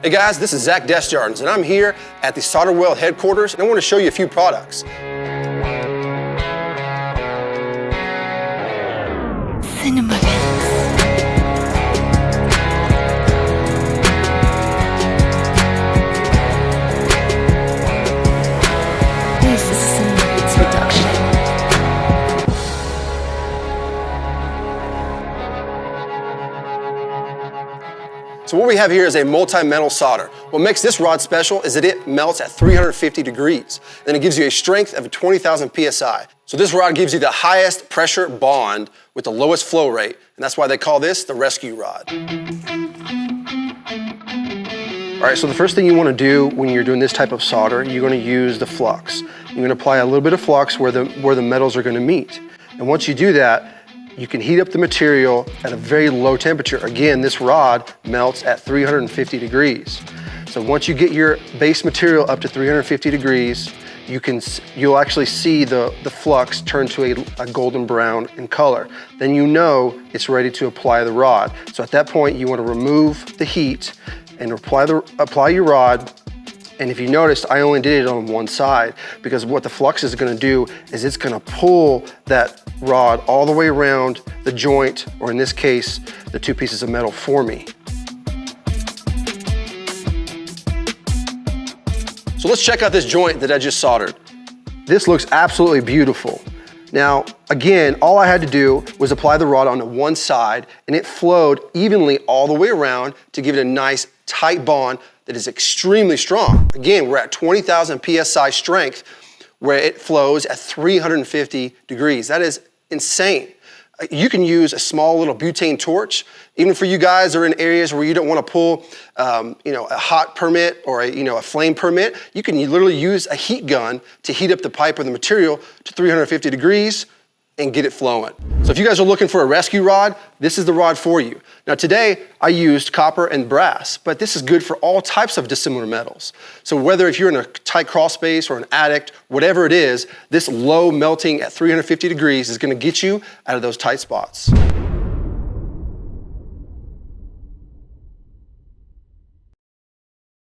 Hey guys, this is Zach Desjardins, and I'm here at the Solder Weld headquarters, and I want to show you a few products. Cinema. This is a Cinema production. So what we have here is a multi-metal solder. What makes this rod special is that it melts at 350 degrees. Then it gives you a strength of 20,000 PSI. So this rod gives you the highest pressure bond with the lowest flow rate, and that's why they call this the rescue rod. All right, so the first thing you want to do when you're doing this type of solder, you're going to use the flux. You're going to apply a little bit of flux where the metals are going to meet. And once you do that, you can heat up the material at a very low temperature. Again, this rod melts at 350 degrees. So once you get your base material up to 350 degrees, you'll actually see the flux turn to a golden brown in color. Then you know it's ready to apply the rod. So at that point, you want to remove the heat and apply your rod. And if you noticed, I only did it on one side because what the flux is going to do is it's going to pull that rod all the way around the joint, or in this case, the two pieces of metal for me. So let's check out this joint that I just soldered. This looks absolutely beautiful. Now, again, all I had to do was apply the rod onto one side, and it flowed evenly all the way around to give it a nice tight bond that is extremely strong. Again, we're at 20,000 PSI strength where it flows at 350 degrees. That is insane. You can use a small little butane torch, even for you guys who are in areas where you don't want to pull a hot permit or a flame permit. You can literally use a heat gun to heat up the pipe or the material to 350 degrees and get it flowing. So if you guys are looking for a rescue rod, this is the rod for you. Now today, I used copper and brass, but this is good for all types of dissimilar metals. So whether if you're in a tight crawl space or an addict, whatever it is, this low melting at 350 degrees is gonna get you out of those tight spots.